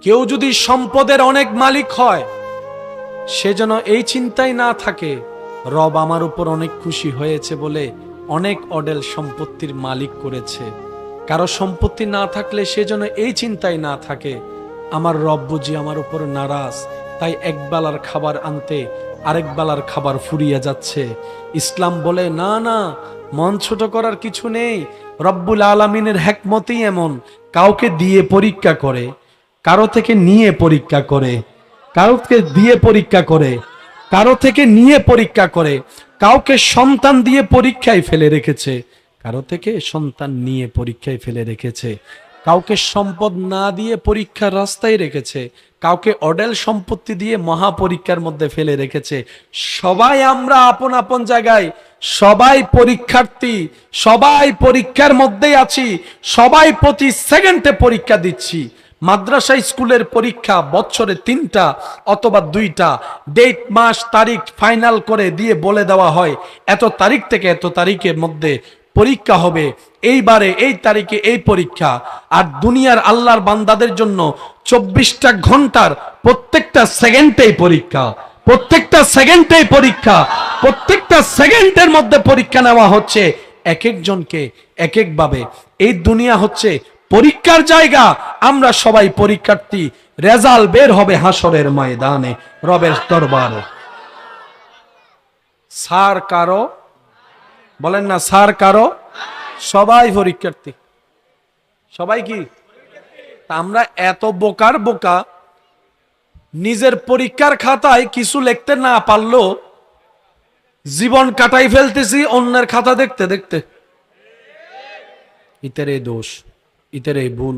কেউ যদি সম্পদের অনেক মালিক হয়, সে যেন এই চিন্তাই না থাকে রব আমার উপর অনেক খুশি হয়েছে বলে অনেক অডেল সম্পত্তির মালিক করেছে। কারো সম্পত্তি না থাকলে সে যেন এই চিন্তাই না থাকে আমার রব বুঝি আমার উপর নারাজ, তাই এক বেলার খাবার আনতে আরেক বেলার খাবার ফুরিয়ে যাচ্ছে। ইসলাম বলে না না, মন ছোট করার কিছু নেই। রব্বুল আলামিনের হিকমতই এমন, কাউকে দিয়ে পরীক্ষা করে, কারো থেকে নিয়ে পরীক্ষা করে, কাউকে দিয়ে পরীক্ষা করে, কারো থেকে নিয়ে পরীক্ষা করে, কাউকে সন্তান দিয়ে পরীক্ষায় ফেলে রেখেছে, কারো থেকে সন্তান নিয়ে পরীক্ষায় ফেলে রেখেছে, কাউকে সম্পদ না দিয়ে পরীক্ষার রাস্তায় রেখেছে, কাউকে অডেল সম্পত্তি দিয়ে মহা পরীক্ষার মধ্যে ফেলে রেখেছে। সবাই আমরা আপন আপন জায়গায়, সবাই পরীক্ষার্থী, সবাই পরীক্ষার মধ্যেই আছি, সবাই প্রতি সেকেন্ডে পরীক্ষা দিচ্ছি। মাদ্রাসা স্কুলের পরীক্ষা বছরে 3টা অথবা 2টা ডেট, মাস, তারিখ ফাইনাল করে দিয়ে বলে দেওয়া হয় এত তারিখ থেকে এত তারিখের মধ্যে পরীক্ষা হবে, এইবারে এই তারিখে এই পরীক্ষা। আর দুনিয়ার আল্লাহর বান্দাদের জন্য 24টা ঘন্টার প্রত্যেকটা সেকেন্ডেই পরীক্ষা, প্রত্যেকটা সেকেন্ডেই পরীক্ষা, প্রত্যেকটা সেকেন্ডের মধ্যে পরীক্ষা নেওয়া হচ্ছে এক একজনকে এক একভাবে। এই দুনিয়া হচ্ছে পরীক্ষার জায়গা, আমরা সবাই পরীক্ষার্থী। রেজাল্ট বের হবে হাসরের ময়দানে রবের দরবারে। স্যার কারো বলেন না, স্যার কারো, সবাই পরীক্ষার্থী, সবাই কি? আমরা এত বোকার বোকা, নিজের পরীক্ষার খাতায় কিছু লিখতে না পারলো জীবন কাটাই ফেলতেছি অন্যের খাতা দেখতে দেখতে। ইতের এই দোষ, ইতের এই ভুল,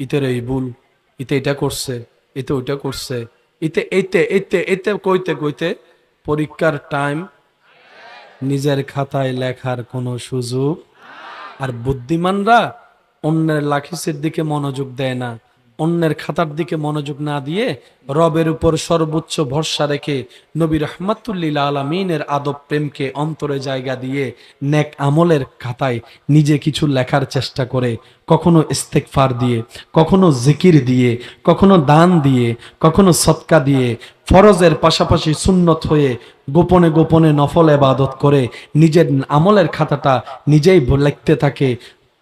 ইতের এই ভুল, ইতে এটা করছে, এতে ওইটা করছে, ইতে এইতে এইতে এতে কইতে কইতে পরীক্ষার টাইম, নিজের খাতায় লেখার কোনো সুযোগ। আর বুদ্ধিমানরা অন্যের লাখিসের দিকে মনোযোগ দেয় না, অন্যের খাতার দিকে মনোযোগ না দিয়ে রবের উপর সর্বোচ্চ ভরসা রেখে নবী রাহমাতুল্লিল আলামিনের আদব প্রেমকে অন্তরে জায়গা দিয়ে নেক আমলের খাতায় নিজে কিছু লেখার চেষ্টা করে, কখনো ইস্তেগফার দিয়ে, কখনো জিকির দিয়ে, কখনো দান দিয়ে, কখনো সদকা দিয়ে, ফরজের পাশাপাশি সুন্নত হয়ে গোপনে গোপনে নফল ইবাদত করে নিজের আমলের খাতাটা নিজেই লিখতে থাকে,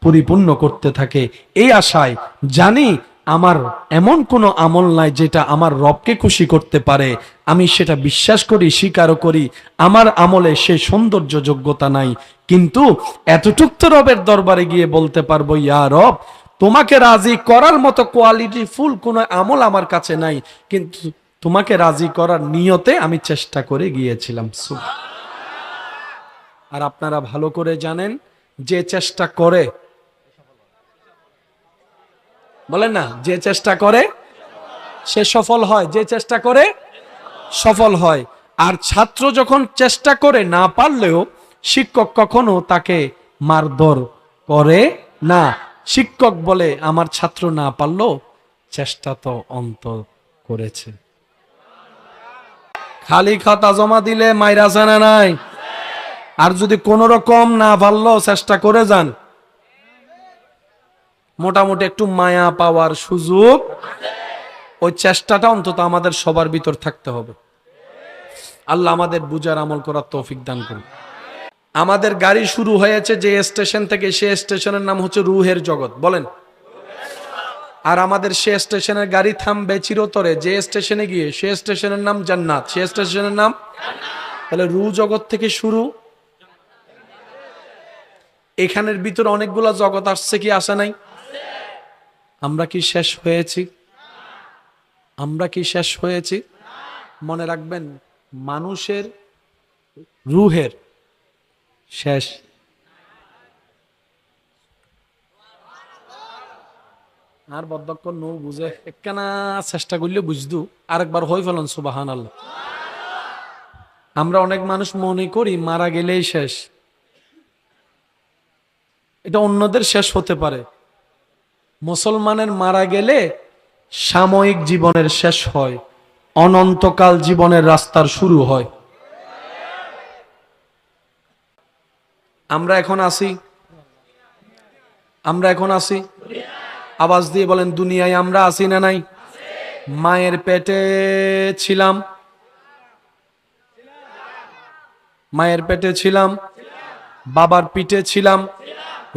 পরিপূর্ণ করতে থাকে। এই আশায় জানি আমার এমন কোনো আমল নাই যেটা আমার রবকে খুশি করতে পারে, আমি সেটা বিশ্বাস করি, স্বীকারও করি, আমার আমলে সে সৌন্দর্য যোগ্যতা নাই, কিন্তু এতটুক তো রবের দরবারে গিয়ে বলতে পারবো, ইয়া রব, তোমাকে রাজি করার মতো কোয়ালিটি ফুল কোনো আমল আমার কাছে নাই, কিন্তু তোমাকে রাজি করার নিয়তে আমি চেষ্টা করে গিয়েছিলাম। আর আপনারা ভালো করে জানেন, যে চেষ্টা করে, বলেন না, যে চেষ্টা করে সে সফল হয়, যে চেষ্টা করে সফল হয়। আর ছাত্র যখন চেষ্টা করে না পারলেও শিক্ষক কখনো তাকে মারধর করে না। শিক্ষক বলে আমার ছাত্র না পারলো, চেষ্টা তো অন্ত করেছে। খালি খাতা জমা দিলে মাইরা জানা নাই, আর যদি কোন রকম না পারলো চেষ্টা করে যান, মোটামুটি একটু মায়া পাওয়ার সুযোগ, ওই চেষ্টাটা অন্তত আমাদের সবার ভিতর থাকতে হবে। আল্লাহ আমাদের বুঝার আমল করার তৌফিক দান করুন। আমাদের গাড়ি শুরু হয়েছে যে স্টেশন থেকে, সে স্টেশনের নাম হচ্ছে রুহের জগৎ, বলেন। আর আমাদের সে স্টেশনের গাড়ি থামবে চিরতরে যে স্টেশনে গিয়ে, সে স্টেশনের নাম জান্নাত, সে স্টেশনের নাম। তাহলে রু জগৎ থেকে শুরু, এখানের ভিতরে অনেকগুলা জগৎ আসছে কি আসে নাই? আমরা কি শেষ হয়েছি? আমরা কি শেষ হয়েছি? মনে রাখবেন, মানুষের রুহের শেষ। আর বদ্ধক্ষ নৌ বুঝে একখানা চেষ্টা করলে বুঝদু, আরেকবার হয়ে ফেলন সুবহানাল্লাহ। আমরা অনেক মানুষ মনে করি মারা গেলেই শেষ, এটা অন্যদের শেষ হতে পারে। মুসলমানের মারা গেলে সাময়িক জীবনের শেষ হয়, অনন্তকাল জীবনের রাস্তার শুরু হয়। আমরা এখন আছি, আমরা এখন আছি, আওয়াজ দিয়ে বলেন দুনিয়ায় আমরা আছি না নাই? মায়ের পেটে ছিলাম, মায়ের পেটে ছিলাম, বাবার পিঠে ছিলাম,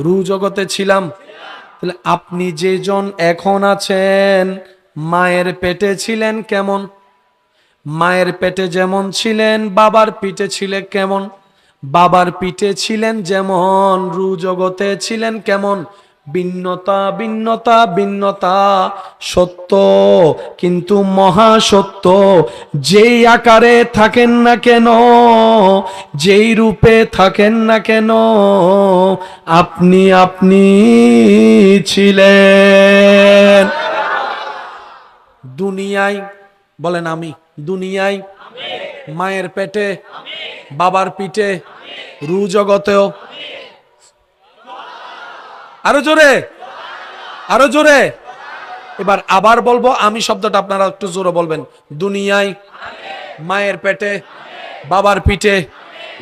রু জগতে ছিলাম। তাহলে আপনি যেজন এখন আছেন, মায়ের পেটে ছিলেন কেমন? মায়ের পেটে যেমন ছিলেন, বাবার পিঠে ছিলেন কেমন? বাবার পিঠে ছিলেন যেমন, রু জগতে ছিলেন কেমন? ভিন্নতা ভিন্নতা ভিন্নতা, সত্য কিন্তু মহাসত্য। যেই আকারে থাকেন না কেন, যেই রূপে থাকেন না কেন, আপনি আপনি ছিলেন। দুনিয়ায় বলেন আমি, দুনিয়ায়, মায়ের পেটে, বাবার পিঠে, রু জগতেও। আরো জোরে, আরো জোরে। এবার আবার বলবো আমি শব্দটা, আপনারা একটু জোরে বলবেন। দুনিয়ায়, মায়ের পেটে, বাবার পিঠে,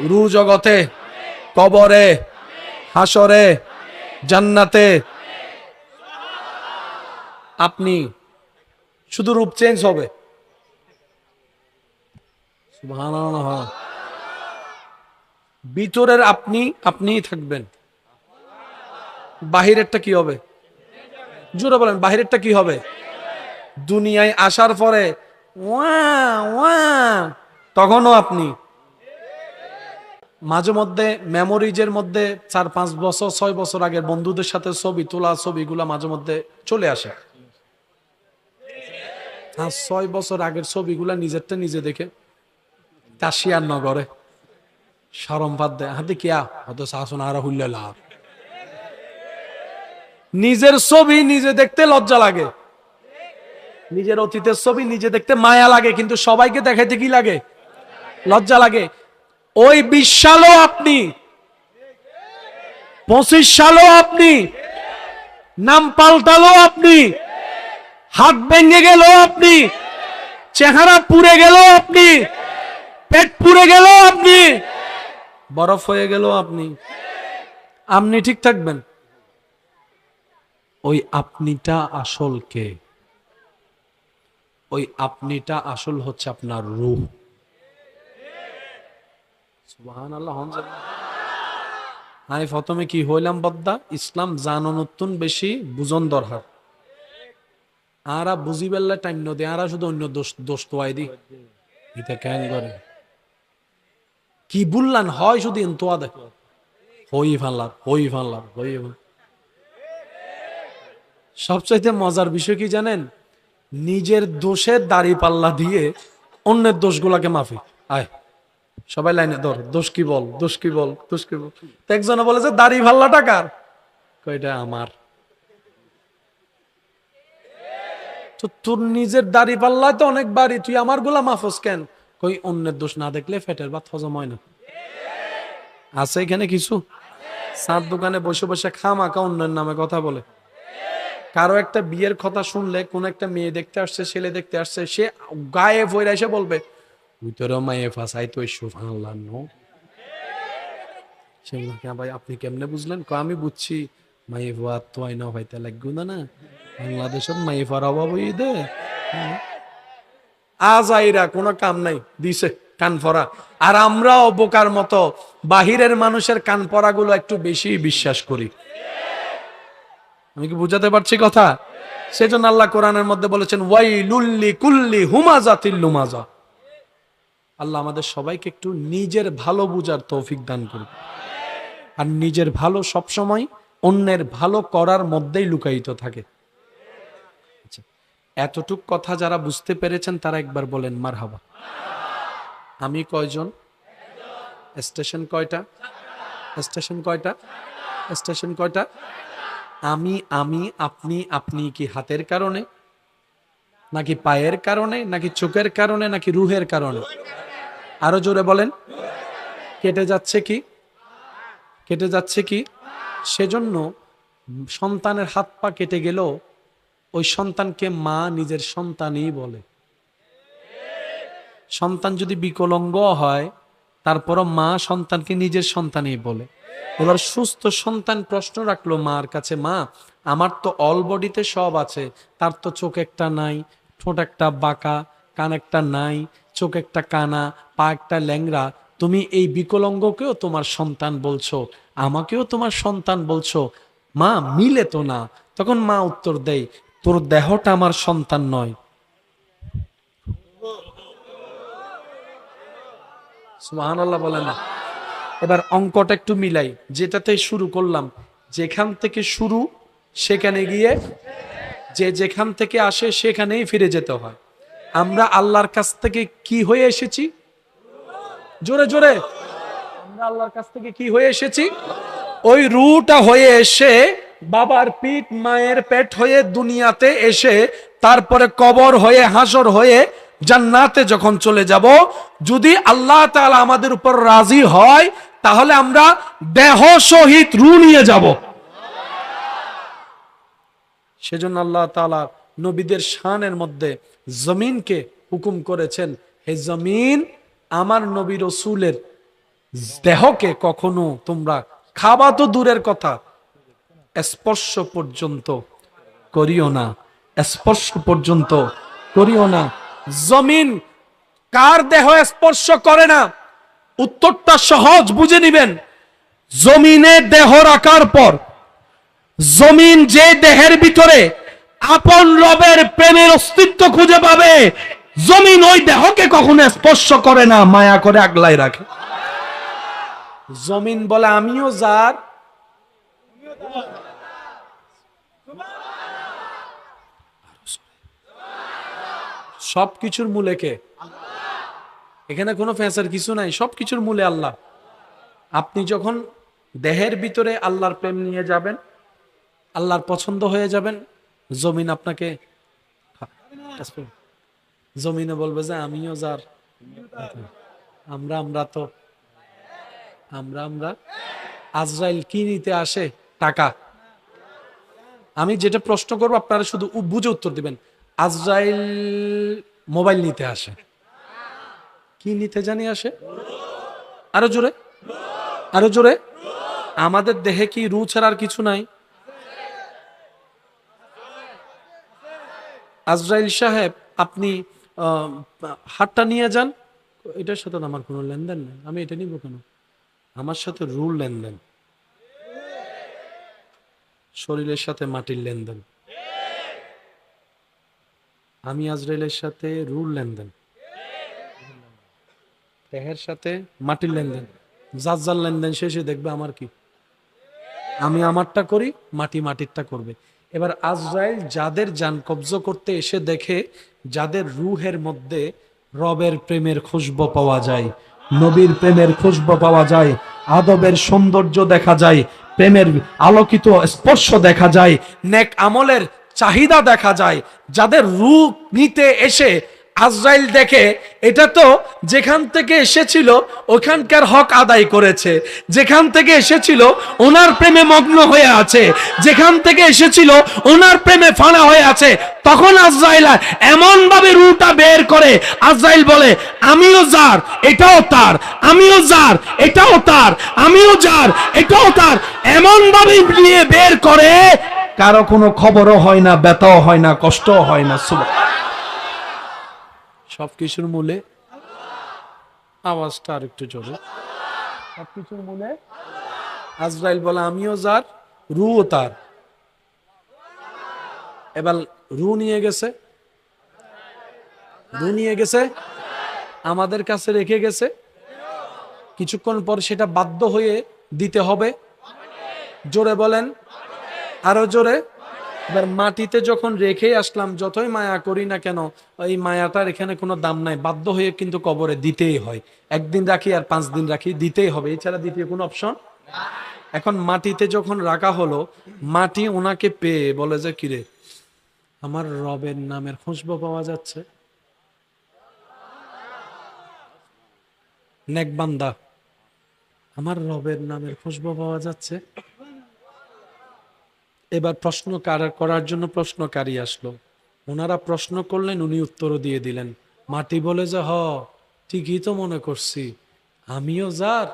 রু জগতে, কবরে, হাসরে, জান্নাতে। আপনি শুধু রূপ চেঞ্জ হবে। সুবহানাল্লাহ। ভিতরের আপনি আপনিই থাকবেন। বাহিরেরটা কি হবে? জোরে বলেন, বাহিরেরটা কি হবে? দুনিয়ায় আসার পরে ওয়া ওয়া, তখনও আপনি। মাঝে মধ্যে মেমোরিজের মধ্যে 4-5 বছর 6 বছর আগের বন্ধুদের সাথে ছবি তোলা, ছবিগুলা মাঝে মধ্যে চলে আসে। 6 বছর আগের ছবিগুলা নিজেরটা নিজে দেখে কাশিয়ার নগরে শরম বাদ দেয়, হাতে কিয়া হয়তো শাসন আর হুল্লা লাভ। নিজের ছবি নিজে দেখতে লজ্জা লাগে, নিজের অতীতের ছবি নিজে দেখতে মায়া লাগে, কিন্তু সবাইকে দেখাইতে কি লাগে? লজ্জা লাগে। ওই 20 সালও আপনি, 25 সালও আপনি, নাম পাল্টালো আপনি, হাত ভেঙে গেল আপনি, চেহারা পুড়ে গেল আপনি, পেট পুড়ে গেল আপনি, বরফ হয়ে গেল আপনি, আপনি ঠিক থাকবেন। ওই আপনিটা আসল কে? ওই আপনিটা আসল হচ্ছে আপনার রূহ। সুবহানাল্লাহ। আমি প্রথমে কি হইলাম বদ্দা, ইসলাম জানন নতুন বেশি বুঝন দরকার। আরা বুঝি বেললে টাইম নদী, আরা শুধু অন্য দোষ দোষ তোয়াই দি এটা কেন করে কি বললান হয় শুধু তোয়া দেখো হই ফাল্লার হই ফাল্লার হই। সবচাইতে মজার বিষয় কি জানেন? নিজের দোষের দাড়ি পাল্লা দিয়ে অন্যের দোষগুলাকে মাফি। আয় সবাই লাইনে ধর, দোষ কি বল, দোষ কি বল, দোষ কি বল। তো একজনে বলে যে দাড়ি পাল্লাটা কার? কয়টা আমার। তো তোর নিজের দাড়ি পাল্লা তো অনেক বাড়ি, তুই আমার গুলা মাফস কেন? কই অন্যের দোষ না দেখলে পেটের ভাত হজম হয় না। আছে এখানে কিছু সাত দোকানে বসে বসে খামাকা অন্যের নামে কথা বলে। কারো একটা বিয়ের কথা শুনলে, কোন একটা মেয়ে দেখতে আসছে, ছেলে দেখতে আসছে, সে গায়ে ভরে এসে বলবে তুই তোর মায়ে ফাঁসাই তো সুবহানাল্লাহ নো। ভাই আপনি কেমনে বুঝলেন? আমি বুঝছি মায়ে ভুয়া তো আইনা ভাইতে লাগবে না, না বাংলাদেশের মায়ে ফার অভাব হয়ে দে। আজ আইরা কোনো কাম নাই দিছে কান পরা। আর আমরাও বোকার মতো বাহিরের মানুষের কান পরা গুলো একটু বেশি বিশ্বাস করি। আমি কি বুঝাতে পারছি কথা? সেজন্য আল্লাহ কোরআনের মধ্যে বলেছেন ওয়াইলুল লিকুল্লি হুমাযাতিল লুমাযা। আল্লাহ আমাদের সবাইকে একটু নিজের ভালো বুঝার তৌফিক দান করুন। আর নিজের ভালো সবসময় অন্যের ভালো করার মধ্যেই লুকায়িত থাকে। এতটুক কথা যারা বুঝতে পেরেছেন তারা একবার বলেন মারহাবা। আমি কয়জন? স্টেশন কয়টা? স্টেশন কয়টা? স্টেশন কয়টা? আমি আমি আপনি আপনি কি হাতের কারণে, নাকি পায়ের কারণে, নাকি চোখের কারণে, নাকি রুহের কারণে? আরো জোরে বলেন। কেটে যাচ্ছে কি? কেটে যাচ্ছে কি? সেজন্য সন্তানের হাত পা কেটে গেল, ওই সন্তানকে মা নিজের সন্তানই বলে। সন্তান যদি বিকলাঙ্গ হয় তারপরও মা সন্তানকে নিজের সন্তানই বলে। এবার সুস্থ সন্তান প্রশ্ন রাখলো মার কাছে, মা আমার তো অল বডিতে সব আছে, তার তো চোখ একটা নাই, ঠোঁট একটা বাঁকা, কান একটা নাই, চোখ একটা কানা, পা একটা ল্যাংড়া, তুমি এই বিকলাঙ্গকেও তোমার সন্তান বলছো, আমাকেও তোমার সন্তান বলছো, মা মিলে তো না। তখন মা উত্তর দেয়, তোর দেহটা আমার সন্তান নয়। সুবহানাল্লাহ বলে না। এবার অঙ্কটা একটু মিলাই, যেটাতে শুরু করলাম, যেখান থেকে শুরু সেখানে গিয়ে যে যেখান থেকে আসে সেখানেই ফিরে যেতে হয়। আমরা আল্লাহর কাছ থেকে কি হয়ে এসেছি? জোরে জোরে, আমরা আল্লাহর কাছ থেকে কি হয়ে এসেছি? ওই রুটা হয়ে এসে বাবার পিঠ মায়ের পেট হয়ে দুনিয়াতে এসে তারপরে কবর হয়ে হাসর হয়ে জান্নাতে যখন চলে যাব, যদি আল্লাহ তাআলা আমাদের উপর রাজি হয় তাহলে আমরা দেহ সহিত রু নিয়ে যাব। সেজন্য আল্লাহ তাআলা নবীদের শানের মধ্যে জমিনকে হুকুম করেছেন, হে জমিন, আমার নবী রাসূলের দেহকে কখনো তোমরা খাবা তো দূরের কথা, স্পর্শ পর্যন্ত করিও না, স্পর্শ পর্যন্ত করিও না। জমিন কার দেহ স্পর্শ করে না? উত্তরটা সহজ, বুঝে নিবেন। জমিনে দেহ রাখার পর জমিন যে দেহের ভিতরে আপন রবের প্রেমের অস্তিত্ব খুঁজে পাবে, জমিন ওই দেহকে কখনো স্পর্শ করে না, মায়া করে আগলায় রাখে। জমিন বলে আমিও যার, সবকিছুর মূলে কে? এখানে কোনো ফ্যাসার কিছু নাই, সবকিছুর মূলে আল্লাহ। আপনি যখন দেহের ভিতরে আল্লাহর প্রেম নিয়ে যাবেন, আল্লাহর পছন্দ হয়ে যাবেন, জমিন আপনাকে, জমিনে বলবে যে আমিও যার, আমরা আমরা তো আমরা আমরা আজরাইল কি নিতে আসে? টাকা। আমি যেটা প্রশ্ন করবো আপনারা শুধু বুঝে উত্তর দিবেন। আজরাইল মোবাইল নিতে আসে, কি নিতে জানি আসে? আরো জোরে, আরো জোরে। আমাদের দেহে কি রু ছাড়া আর কিছু নাই? আজরাইল সাহেব, আপনি হাতটা নিয়ে যান, এটার সাথে তো আমার কোনো লেনদেন নেই, আমি এটা নিব কেন? আমার সাথে রুল লেনদেন, শরীরের সাথে মাটির লেনদেন। আমি আজরাইলের সাথে রুল লেনদেন, দেহের সাথে মাটির লেনদেন। যার যার লেনদেন শেষে দেখবে আমার কি, আমি আমারটা করি, মাটি মাটিরটা করবে। এবার আজরাইল যাদের জান কবজ করতে এসে দেখে যাদের রুহের মধ্যে রবের প্রেমের খুশবু পাওয়া যায়, নবীর প্রেমের খুশবু পাওয়া যায়, আদবের সৌন্দর্য দেখা যায়, প্রেমের আলোকিত স্পর্শ দেখা যায়, নেক আমলের চাহিদা দেখা যায়, যাদের রূহ নিতে এসে আজরাইল দেখে এটা তো যেখান থেকে এসেছিল ওখানকার হক আদায় করেছে, যেখান থেকে এসেছিল ওনার প্রেমে মগ্ন হয়ে আছে, যেখান থেকে এসেছিল ওনার প্রেমে ফানা হয়ে আছে, তখন আজরাইল এমন ভাবে রুটা বের করে, আজরাইল বলে আমিও যার, এটাও তার, আমিও যার, এটাও তার, আমিও যার, এটাও তার, এমন ভাবে নিয়ে বের করে কারো কোনো খবরও হয় না, ব্যথাও হয় না, কষ্টও হয় না। সবকিছুর মূলে, আওয়াজটা আর একটু জোরে, সবকিছুর মূলে আজরাইল বলে আমিও যার, রুও তার। এবার রু নিয়ে গেছে, রু নিয়ে গেছে, আমাদের কাছে রেখে গেছে, কিছুক্ষণ পর সেটা বাধ্য হয়ে দিতে হবে। জোরে বলেন, আরো জোরে। এবার মাটিতে যখন রেখে আসলাম, যতই মায়া করি না কেন, এই মায়াটার এখানে কোনো দাম নাই, বাধ্য হয়ে কিন্তু কবরে দিতেই হয়। একদিন রাখি আর 5 দিন রাখি, দিতেই হবে, এছাড়া দ্বিতীয় কোনো অপশন। এখন মাটিতে যখন রাখা হলো, মাটি ওনাকে পেয়ে বলে যে কিরে, আমার রবের নামের খুশবু পাওয়া যাচ্ছে। নেক বান্দা, আমার রবের নামের খুশবু পাওয়া যাচ্ছে। এবার প্রশ্ন করার জন্য প্রশ্নকারী আসলো, ওনারা প্রশ্ন করলেন, উনি উত্তরও দিয়ে দিলেন। মাটি বলে যে হ, ঠিকই তো মনে করছি, আমিও যার।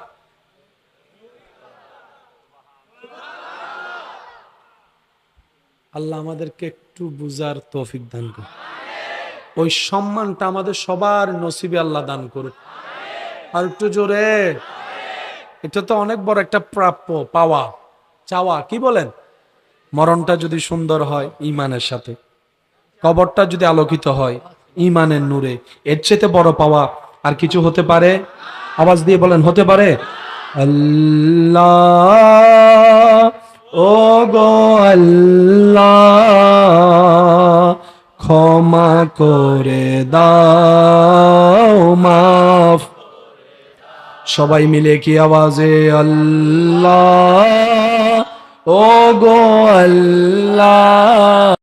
আল্লাহ আমাদেরকে একটু বুঝার তৌফিক দান করুন। ওই সম্মানটা আমাদের সবার নসিবে আল্লাহ দান করুক। আর একটু জোরে। এটা তো অনেক বড় একটা প্রাপ্য পাওয়া, চাওয়া, কি বলেন? মরণটা যদি সুন্দর হয় ঈমানের সাথে, কবরটা যদি আলোকিত হয় ঈমানের নূরে, এর চেয়ে বড় পাওয়া আর কিছু হতে পারে? আওয়াজ দিয়ে বলেন, হতে পারে? আল্লাহ, ও গো আল্লাহ, ক্ষমা করে দাও, মাফ। সবাই মিলে কি আওয়াজে আল্লাহ, ও গো আল্লাহ।